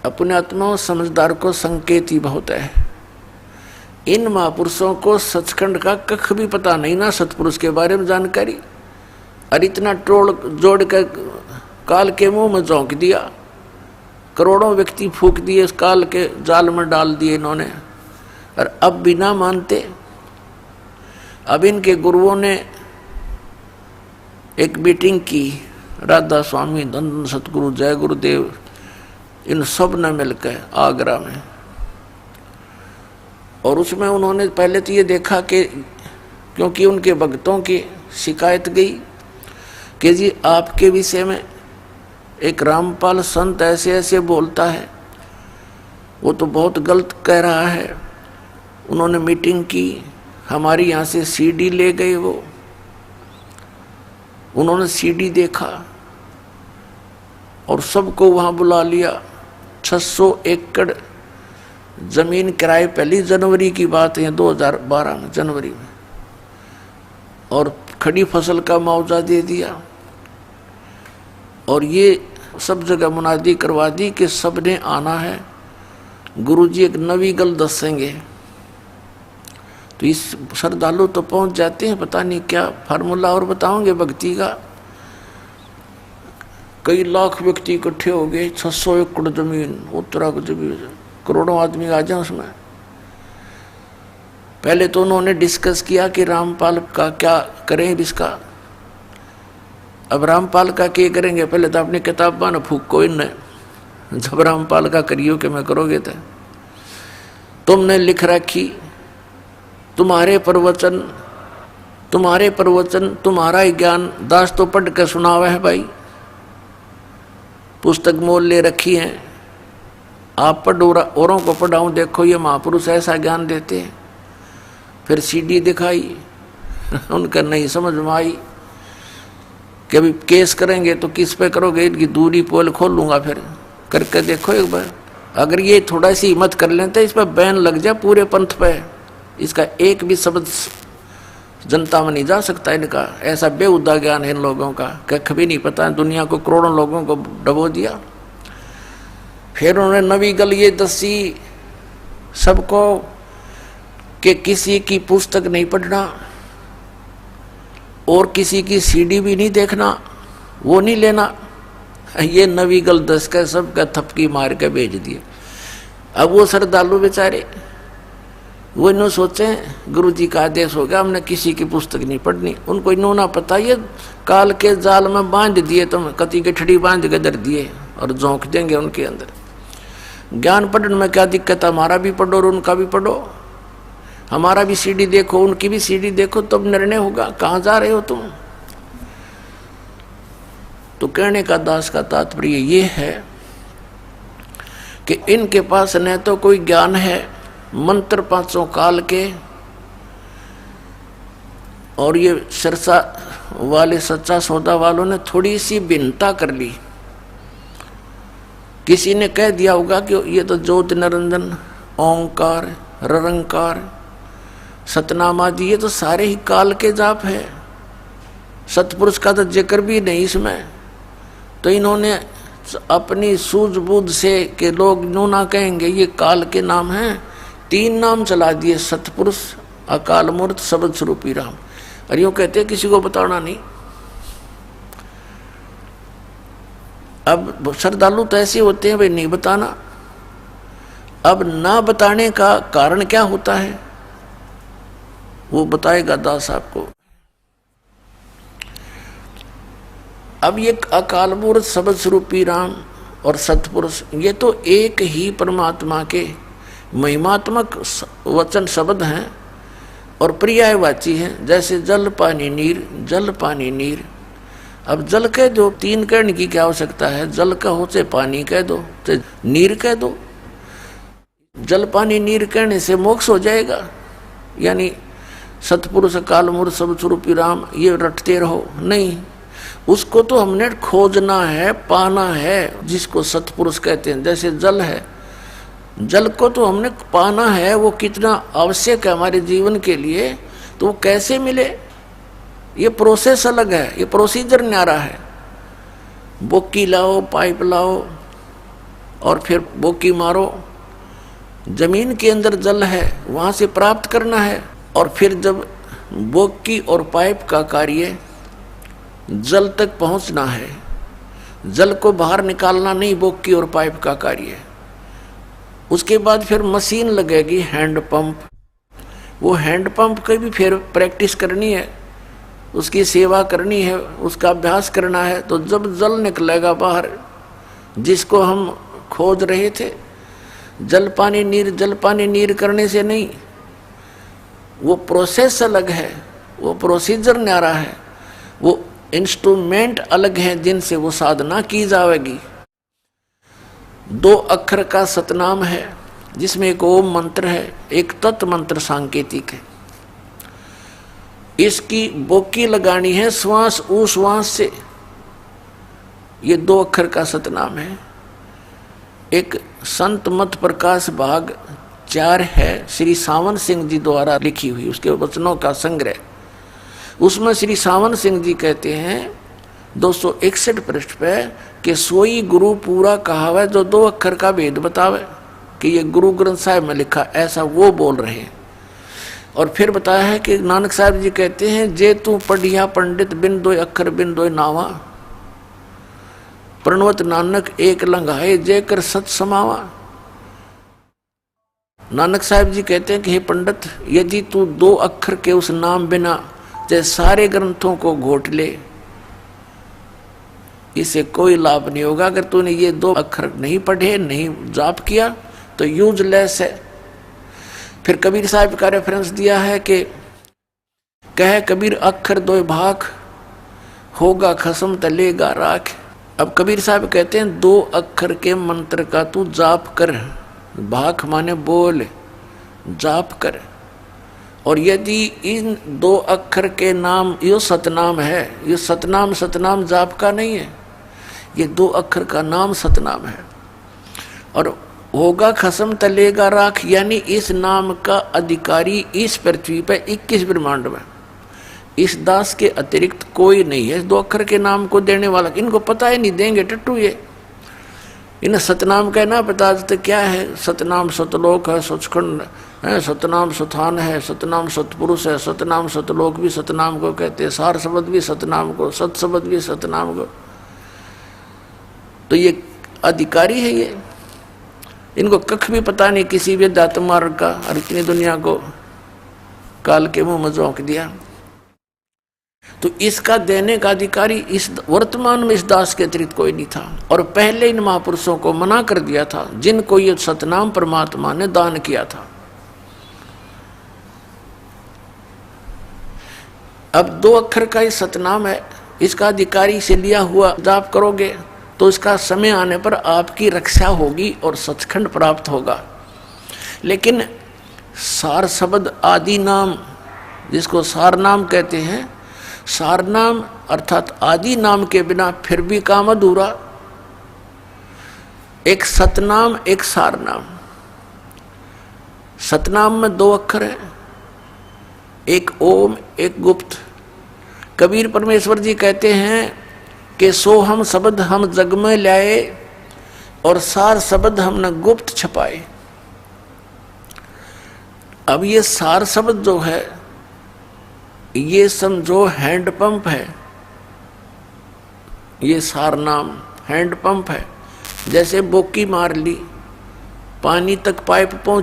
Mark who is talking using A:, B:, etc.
A: अपने आत्मा समझदार को संकेत ही बहुत है। इन महापुरुषों को सचखंड का कख भी पता नहीं ना, सतपुरुष के बारे में जानकारी, और इतना टोड़ जोड़ कर काल के मुंह में झोंक दिया, करोड़ों व्यक्ति फूंक दिए, इस काल के जाल में डाल दिए इन्होंने, और अब बिना मानते। अब इनके गुरुओं ने एक मीटिंग की, राधा स्वामी, धन सतगुरु, जय गुरुदेव, इन सब ने मिलकर आगरा में, और उसमें उन्होंने पहले तो ये देखा कि क्योंकि उनके भक्तों की शिकायत गई कि जी आपके विषय में एक रामपाल संत ऐसे ऐसे बोलता है, वो तो बहुत गलत कह रहा है। उन्होंने मीटिंग की, हमारी यहाँ से सीडी ले गए वो, उन्होंने सीडी देखा और सबको वहाँ बुला लिया। 600 एकड़ जमीन किराए, पहली जनवरी की बात है 2012 में, जनवरी में, और खड़ी फसल का मुआवजा दे दिया, और ये सब जगह मुनादी करवा दी कि सबने आना है, गुरुजी एक नवी गल दसेंगे। तो इस श्रद्धालु तो पहुंच जाते हैं, पता नहीं क्या फार्मूला और बताओगे भक्ति का। कई लाख व्यक्ति इकट्ठे हो गए, 600 एकड़ जमीन, उत्तराखंड जमीन, करोड़ों आदमी आ जाए उसमें। पहले तो उन्होंने डिस्कस किया कि रामपाल का क्या करें इसका। अब रामपाल का क्या करेंगे, पहले तो अपनी किताब बना फूको इनने, जब रामपाल का करियो कि मैं करोगे तो तुमने लिख रखी, तुम्हारे प्रवचन तुम्हारा ही ज्ञान, दास तो पढ़ के सुनावा है भाई, पुस्तक मोल ले रखी है, आप पढ़ो औरों को पढ़ाऊं, देखो ये महापुरुष ऐसा ज्ञान देते हैं। फिर सीडी दिखाई, उनका नहीं समझ में आई कि अभी केस करेंगे तो किस पे करोगे, इनकी दूरी पोल खोल लूंगा, फिर करके देखो एक बार। अगर ये थोड़ा सी हिम्मत कर लेते इस पर बैन लग जाए पूरे पंथ पे, इसका एक भी शब्द जनता में नहीं जा सकता इनका। ऐसा बेहुदा ज्ञान है इन लोगों का, कभी नहीं पता, दुनिया को करोड़ों लोगों को डबो दिया। फिर उन्होंने नवी गल ये दसी सबको कि किसी की पुस्तक नहीं पढ़ना और किसी की सीडी भी नहीं देखना, वो नहीं लेना। ये नवी गल दस का सबका थपकी मार के भेज दिए। अब वो श्रद्धालु बेचारे वो इन्हों सोचे गुरुजी का आदेश हो गया, हमने किसी की पुस्तक नहीं पढ़नी। उनको इन्हों ना पता ये काल के जाल में बांध दिए, तुम कति के ठड़ी बांध के दर दिए और झोंक देंगे उनके अंदर। ज्ञान पढ़ने में क्या दिक्कत है, हमारा भी पढ़ो और उनका भी पढ़ो, हमारा भी सीडी देखो उनकी भी सीडी देखो, तब निर्णय होगा कहाँ जा रहे हो तुम। तो कहने का दास का तात्पर्य ये है कि इनके पास न तो कोई ज्ञान है मंत्र पांचों काल के, और ये सिरसा वाले सच्चा सौदा वालों ने थोड़ी सी भिन्नता कर ली। किसी ने कह दिया होगा कि ये तो ज्योत निरंजन, ओंकार, ररंकार, सतनाम आदि ये तो सारे ही काल के जाप है, सतपुरुष का तो जिक्र भी नहीं इसमें। तो इन्होंने अपनी सूझबूझ से कि लोग नो ना कहेंगे ये काल के नाम हैं, 3 नाम चला दिए, सतपुरुष, अकाल मूर्त, शब्द स्वरूपी राम। और यूँ कहते हैं किसी को बताना नहीं। अब श्रद्धालु तो ऐसे होते हैं भाई नहीं बताना। अब ना बताने का कारण क्या होता है वो बताएगा दास आपको। अब ये अकाल मूर्त, शब्द स्वरूपी राम और सतपुरुष ये तो एक ही परमात्मा के महिमात्मक वचन शब्द हैं और पर्यायवाची हैं। जैसे जल पानी नीर, जल पानी नीर। अब जल कह दो, 3 कहने की क्या आवश्यकता है, जल कहो चाहे पानी कह दो चाहे नीर कह दो। जल पानी नीर कहने से मोक्ष हो जाएगा, यानी सतपुरुष अकाल मूर्त शब्द स्वरूपी राम ये रटते रहो, नहीं। उसको तो हमने खोजना है, पाना है, जिसको सतपुरुष कहते हैं। जैसे जल है, जल को तो हमने पाना है, वो कितना आवश्यक है हमारे जीवन के लिए, तो वो कैसे मिले, ये प्रोसेस अलग है, ये प्रोसीजर न्यारा है। बोकी लाओ, पाइप लाओ और फिर बोकी मारो, जमीन के अंदर जल है वहां से प्राप्त करना है। और फिर जब बोकी और पाइप का कार्य जल तक पहुंचना है, जल को बाहर निकालना नहीं बोकी और पाइप का कार्य। उसके बाद फिर मशीन लगेगी हैंड पंप, वो हैंड पंप की भी फिर प्रैक्टिस करनी है, उसकी सेवा करनी है, उसका अभ्यास करना है। तो जब जल निकलेगा बाहर, जिसको हम खोज रहे थे, जल पानी नीर करने से नहीं, वो प्रोसेस अलग है, वो प्रोसीजर न्यारा है, वो इंस्ट्रूमेंट अलग है जिनसे वो साधना की जाएगी। 2 अक्षर का सतनाम है जिसमें एक ओम मंत्र है, एक तत् मंत्र सांकेतिक है। इसकी बोकी लगानी है श्वास उश्वास से। ये 2 अक्षर का सतनाम है। एक संत मत प्रकाश भाग 4 है, श्री सावन सिंह जी द्वारा लिखी हुई, उसके वचनों का संग्रह। उसमें श्री सावन सिंह जी कहते हैं 261 पृष्ठ पे कि सोई गुरु पूरा कहावे जो 2 अक्षर का भेद बतावे, कि ये गुरु ग्रंथ साहिब में लिखा, ऐसा वो बोल रहे हैं। और फिर बताया है कि नानक साहब जी कहते हैं जे तू पढ़िया पंडित बिन 2 अक्षर बिन 2 नावा, प्रणवत नानक एक लंघाए जे कर सत समावा। नानक साहब जी कहते हैं कि हे पंडित, यदि तू 2 अक्षर के उस नाम बिना चाहे सारे ग्रंथों को घोट ले, इसे कोई लाभ नहीं होगा। अगर तूने ये 2 अक्षर नहीं पढ़े, नहीं जाप किया, तो यूजलेस है। फिर कबीर साहब का रेफरेंस दिया है कि कहे कबीर अक्षर 2 भाग, होगा खसम तलेगा राख। अब कबीर साहब कहते हैं 2 अक्षर के मंत्र का तू जाप कर, भाग माने बोल, जाप कर। और यदि इन 2 अक्षर के नाम, यो सतनाम है, ये सतनाम जाप का नहीं है, ये 2 अक्षर का नाम सतनाम है। और होगा खसम तलेगा राख, यानी इस नाम का अधिकारी इस पृथ्वी पर 21 ब्रह्मांड में इस दास के अतिरिक्त कोई नहीं है 2 अक्षर के नाम को देने वाला। इनको पता ही नहीं, देंगे टट्टू ये। इन्हें सतनाम कहना पता तो क्या है, सतनाम सतलोक है, सचखंड है, सतनाम सथान है, सतनाम सतपुरुष है, सतनाम सतलोक भी सतनाम को कहते हैं, सार शब्द भी सतनाम को, सत शब्द भी सतनाम को। तो ये अधिकारी है ये, इनको कख भी पता नहीं किसी भी अध्यात्म मार्ग का, और इतनी दुनिया को काल के मुंह में झोंक दिया। तो इसका देने का अधिकारी इस वर्तमान में इस दास के अतिरिक्त कोई नहीं था। और पहले इन महापुरुषों को मना कर दिया था जिनको ये सतनाम परमात्मा ने दान किया था। अब 2 अक्षर का ही सतनाम है, इसका अधिकारी से लिया हुआ जाप करोगे तो इसका समय आने पर आपकी रक्षा होगी और सचखंड प्राप्त होगा। लेकिन सार शब्द आदि नाम, जिसको सार नाम कहते हैं, सार नाम अर्थात आदि नाम के बिना फिर भी काम अधूरा। एक सतनाम एक सार नाम। सतनाम में 2 अक्षर है, एक ओम एक गुप्त। कबीर परमेश्वर जी कहते हैं कि सो हम शब्द हम जग में लाए और सार शब्द हमने गुप्त छपाए। अब ये सार शब्द जो है, ये समझो हैंड पंप है, ये सार नाम हैंड पंप है। जैसे बोकी मार ली, पानी तक पाइप पहुंच